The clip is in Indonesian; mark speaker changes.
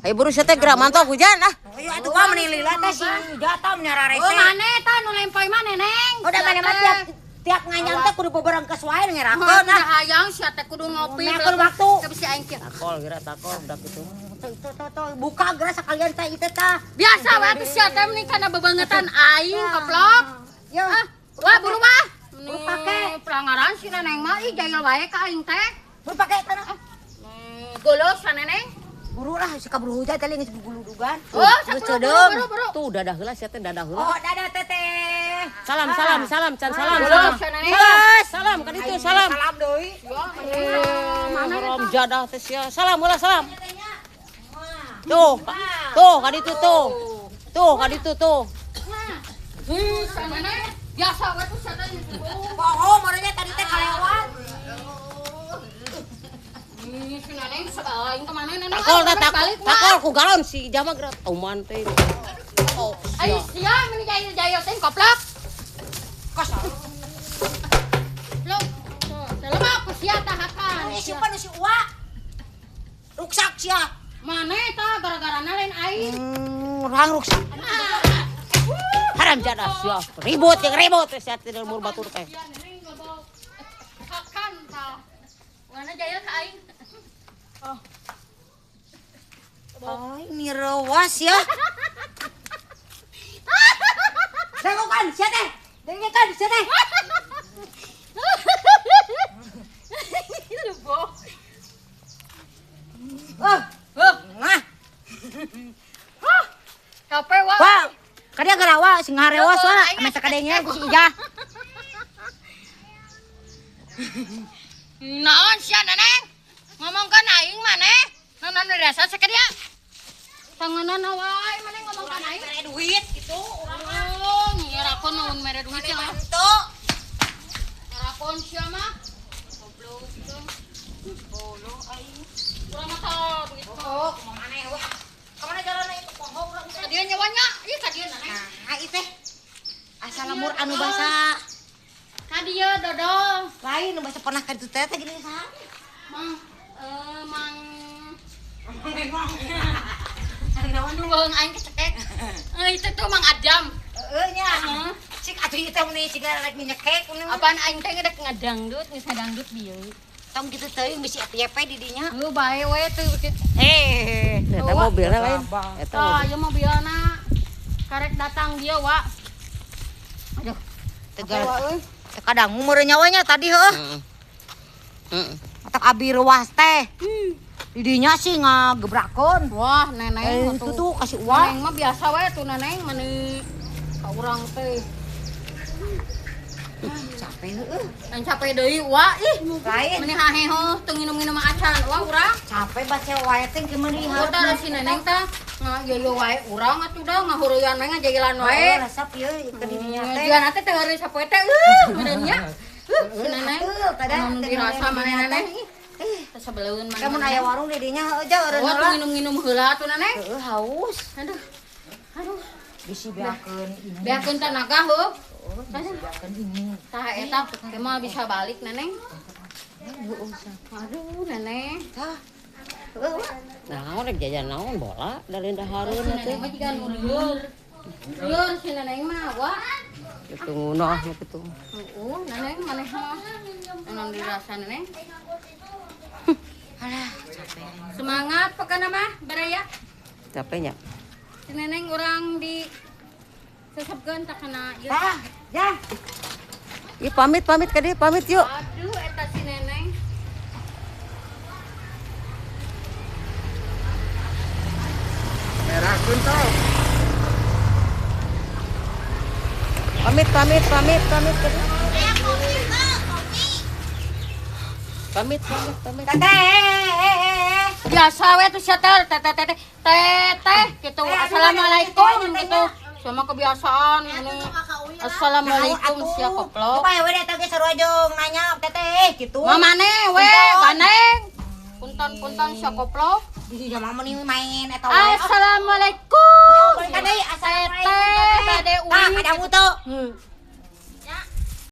Speaker 1: Ayo buru saya teh gerak mantap hujan ah.
Speaker 2: Ayo atuh mah meni lila teh si jatuh nyarare teh.
Speaker 3: Oh maneh tah nu lempoi maneh neng.
Speaker 2: Udah mana mah tiap nganyang teh kudu beberang kes wae ngerakeun
Speaker 3: Nah,
Speaker 2: ah.
Speaker 3: hayang sia teh kudu ngopi.
Speaker 2: Ngakeun waktu.
Speaker 3: Teu bisa aing kieu.
Speaker 1: Takol gerak takol udah gitu.
Speaker 2: Tuh buka geura sakalian teh itu teh.
Speaker 3: Biasa we atuh sia teh meni kana bebangetan aing goblok.
Speaker 2: Yo.
Speaker 3: Wah buru mah.
Speaker 2: Buru pake.
Speaker 3: Pelanggaran si neneng mah ih jahil wae ka aing teh.
Speaker 2: Buru pake tanah.
Speaker 3: Golos sa neneng.
Speaker 2: Buru lah si kaburu hujan teh geus buguludugan.
Speaker 3: Oh,
Speaker 2: Geus
Speaker 3: buru
Speaker 2: cedeung.
Speaker 3: buru.
Speaker 1: Tuh dadah heula sia teh dadah heula.
Speaker 2: Oh, dadah teteh.
Speaker 1: Salam can salam.
Speaker 3: Golos sa neneng.
Speaker 1: Salam kan itu salam.
Speaker 2: Salam deui.
Speaker 3: Mana
Speaker 1: Salam jadah teh sia. Salam heula salam. Tuh kan itu tuh. Tuh kan itu tuh.
Speaker 3: sa neneng. Biasa we tuh sia teh.
Speaker 2: Poho maranya tadi teh kalewat.
Speaker 3: Si neneng aing ke mana neneng?
Speaker 1: Takol ku galon si jama gerak auman teh. Oh,
Speaker 3: Ayo sia meni jahil teh goblok.
Speaker 2: Kos.
Speaker 3: Lo. Selama aku sia tahakan.
Speaker 2: Si pan si Uwa. Ruksak sia.
Speaker 3: Mana eta gara-garana lain aing?
Speaker 2: Urang ruksak.
Speaker 1: haram jadah sia. Ribut sia teh mur batur teh.
Speaker 3: Kakan tah. Mana jahil ka aing?
Speaker 2: Ay, ini rewas ya. Dengokan, sia teh. Dengokan, sia teh. Ngah.
Speaker 3: Capek wa.
Speaker 2: Wah, kadia garawa sing ngarewas wa, ame sakadenya ku si Ijah.
Speaker 3: Naon sia neneng? Ngomongkan aing maneh? Nanon dirasa sakedia? Tanganan wae maneh ngomongkan aing.
Speaker 2: Mere duit gitu.
Speaker 3: Oh, ngirakeun naon mere duit sia mah.
Speaker 2: Itu.
Speaker 3: Ngirakeun sia mah. Goblok itu. Bolo aing. Urang mah tah duit
Speaker 2: Oh, maneh wah. Kamana jalanna itu pohong urang teh.
Speaker 3: Dia nyawanya, ieu ka dieu neneng.
Speaker 2: Nah, ieu teh. Asal lamur anu basa
Speaker 3: Ka dieu dodol.
Speaker 2: lain nu basa pernah ka ditu teh gini saha.
Speaker 3: Mang naon duweung aing kecekek. Itu tuh Mang Adam.
Speaker 2: Heeh nya. Cik atuh ieu teh mun ciga rek nyekek mun.
Speaker 3: Apaan aing teh ngedek ngadangdut, geus ngadangdut bieu.
Speaker 2: Tong kitu teuing bisi FYP di dinya.
Speaker 3: Heuh bae we teu
Speaker 1: Eta mobilna lain. Eta
Speaker 3: Tah, ieu mobilna karek datang dia, Wak. Aduh,
Speaker 2: Tegal. Kadang umur nyawanya tadi heuh.
Speaker 1: Heeh.
Speaker 2: Atak abi ruas teh. Di dinya sih ngagebrakeun.
Speaker 3: wah neneng
Speaker 2: Itu tuh kasih uang.
Speaker 3: Neneng mah biasa we tuh neneng meni ka urang teh.
Speaker 2: Capek heuh.
Speaker 3: Dan capek deui, Wak. Ih,
Speaker 2: Lain.
Speaker 3: meni haheheuh teu nginum-nginum acan, Wak urang.
Speaker 2: Capek baca wae teh kemeuni
Speaker 3: Udah si neneng teh ngayoyo wae urang atuh dah ngahureuyan we ngajailan wae.
Speaker 2: Resep ieu ke di dinya teh.
Speaker 3: Dia nanti teh hari sapoe teh merenya. Si neneng. Anu dirasa maneh neneng. Teh sabeleun maneh.
Speaker 2: Kamu aya warung di dinya heuh aja eureun
Speaker 3: Oh, tuh
Speaker 2: heula.
Speaker 3: nginum-nginum heula tuh neneng.
Speaker 2: Heuh haus.
Speaker 3: Aduh. Aduh.
Speaker 2: Bisi beakeun ini.
Speaker 3: Beakeun tenaga heuh.
Speaker 2: Beakeun ini.
Speaker 3: Tah eta teh mah bisa balik neneng. Aduh neneng.
Speaker 2: Tah.
Speaker 1: naon rek jajan naon bola dari dahareun
Speaker 3: Si neneng mah jiga nu lieur. Lieur si neneng mah Wak.
Speaker 1: kitu ngunah kitu.
Speaker 3: Neneng maneh mah. Anu dirasa neneng.
Speaker 2: Alah, capek.
Speaker 3: Semangat pokoknya mah baraya.
Speaker 1: Capek nya.
Speaker 3: Si neneng orang di sesepkeun tak kena ieu.
Speaker 2: Tah, ya.
Speaker 1: Ieu pamit ka dieu pamit yuk.
Speaker 3: Aduh eta si neneng.
Speaker 4: Merahkeun tong.
Speaker 1: Pamit ka dieu. Pamit.
Speaker 2: Teteh.
Speaker 3: Biasa we tuh sia teh teh gitu. Assalamualaikum gitu. Sama kebiasaan ini. Assalamualaikum sia koplok.
Speaker 2: Coba we datang ke sarojong nanya teteh gitu.
Speaker 3: Mamane we ganeng. Punten sia koplok.
Speaker 2: Di dinya mah meuni main eta wae.
Speaker 3: Assalamualaikum.
Speaker 2: Balik ka deui
Speaker 3: Teteh bade
Speaker 2: Tah, kadang mutu.